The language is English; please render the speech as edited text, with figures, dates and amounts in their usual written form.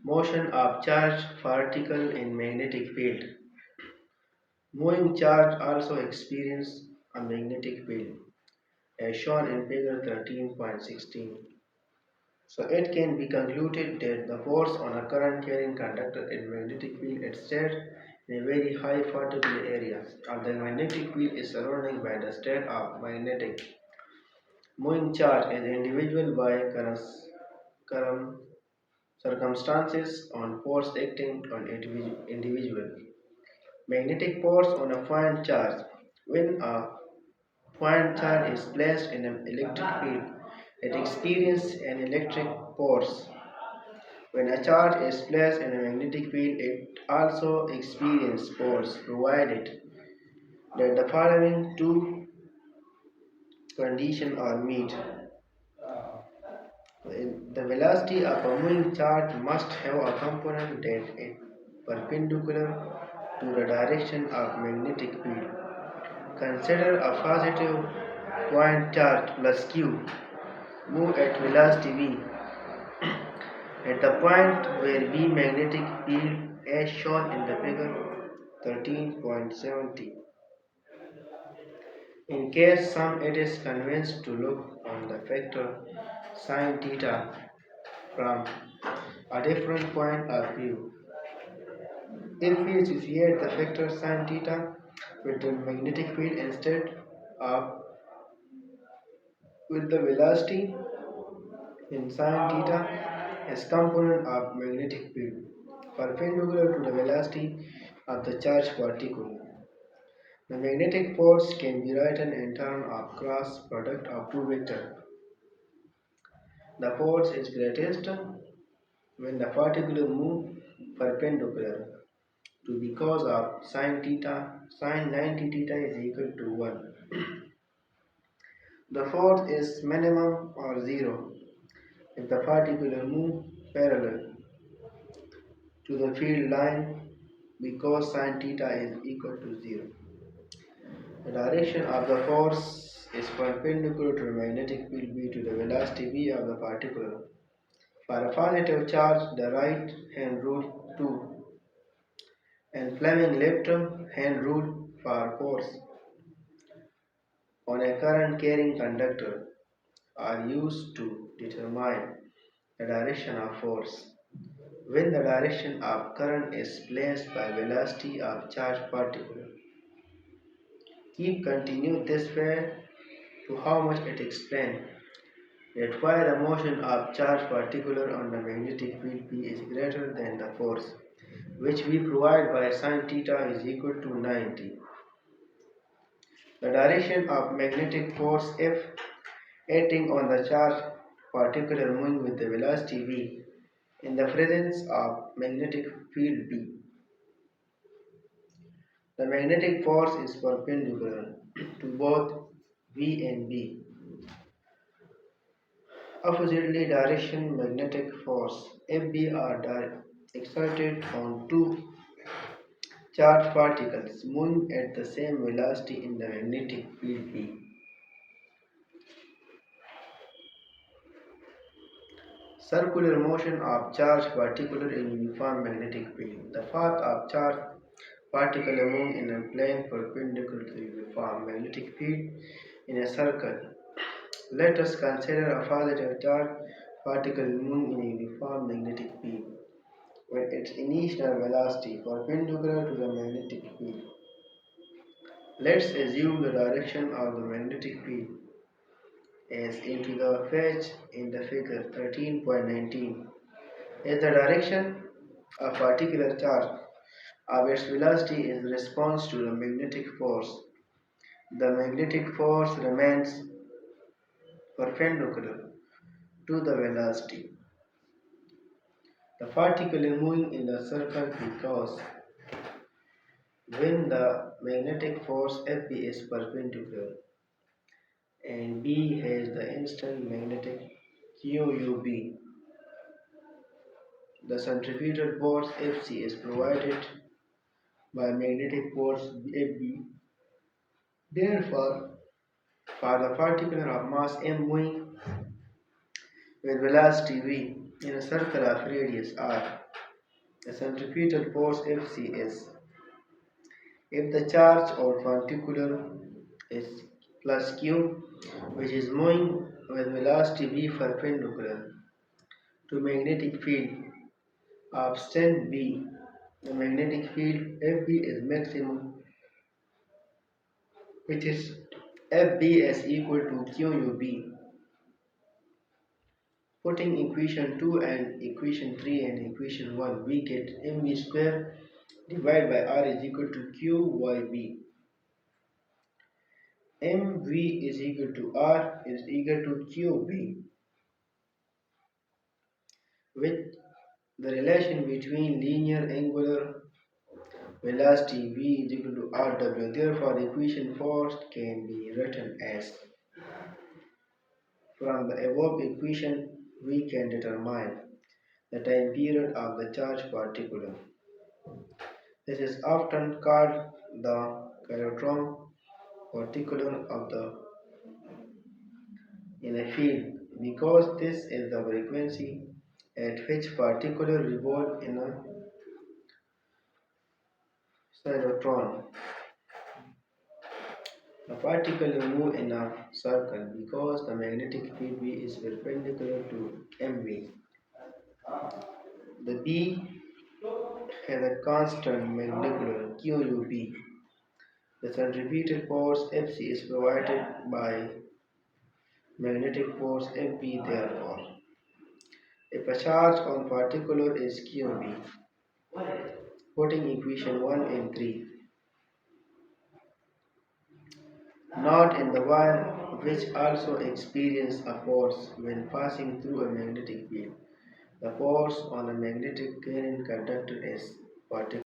Motion of charged particle in magnetic field. Moving charge also experience a magnetic field, as shown in figure 13.16. So it can be concluded that the force on a current carrying conductor in magnetic field is set in a very high particle area, and the magnetic field is surrounded by the state of magnetic moving charge is individual by current circumstances on force acting on individual. Magnetic force on a point charge. When a point charge is placed in an electric field, it experiences an electric force. When a charge is placed in a magnetic field, it also experiences force, provided that the following two conditions are met. The velocity of a moving charge must have a component that is perpendicular to the direction of magnetic field. Consider a positive point charge plus q move at velocity v at the point where v magnetic field as shown in the figure 13.70. In case some it is convinced to look on the factor sine theta from a different point of view. If we associate the factor sine theta with the magnetic field instead of with the velocity in sine theta as component of magnetic field perpendicular to the velocity of the charged particle. The magnetic force can be written in terms of cross product of two vectors. The force is greatest when the particle move perpendicular to because of sine theta, sine 90 theta is equal to 1. The force is minimum or 0 if the particle move parallel to the field line because sine theta is equal to 0. The direction of the force is perpendicular to the magnetic field v to the velocity v of the particle. For a positive charge, the right hand rule 2 and Fleming left hand rule for force on a current carrying conductor are used to determine the direction of force. When the direction of current is placed by velocity of charged particle, keep continue this way to how much it explains that why the motion of charged particle on the magnetic field P is greater than the force, which we provide by sine theta is equal to 90. The direction of magnetic force F acting on the charged particle moving with the velocity v in the presence of magnetic field B. The magnetic force is perpendicular to both V and B. Oppositely direction magnetic force Fb are exerted on two charged particles moving at the same velocity in the magnetic field B. Circular motion of charged particle in uniform magnetic field. The path of charged particle moving in a plane perpendicular to the uniform magnetic field in a circle. Let us consider a positive charge particle moving in a uniform magnetic field with its initial velocity perpendicular to the magnetic field. Let's assume the direction of the magnetic field as into the phase in the figure 13.19 is the direction of particular charge of its velocity in response to the magnetic force. The magnetic force remains perpendicular to the velocity. The particle moving in the circle because when the magnetic force Fb is perpendicular and B has the instant magnetic QUB, the centrifugal force Fc is provided by magnetic force Fb. Therefore, for the particle of mass m moving with velocity v in a circle of radius r, The centripetal force Fc is if the charge or particle is plus q, which is moving with velocity v perpendicular to magnetic field of strength b, the magnetic field Fb is maximum, which is Fb is equal to QUB. Putting equation 2 and equation 3 and equation 1, we get mv square divided by r is equal to QYB. mv is equal to r is equal to QB, with the relation between linear angular velocity v is equal to rw. Therefore, equation 4 can be written as from the above equation we can determine the time period of the charged particle. This is often called the calotron particle of the in a field because this is the frequency at which particles revolve in a cyclotron. A particle moves in a circle because the magnetic field B is perpendicular to MV. The B has a constant magnitude QUB. The centripetal force Fc is provided by magnetic force Fb. Therefore, if a charge on particle is QB, putting equation 1 and 3, not in the wire which also experience a force when passing through a magnetic field. The force on a magnetic current conductor is particle.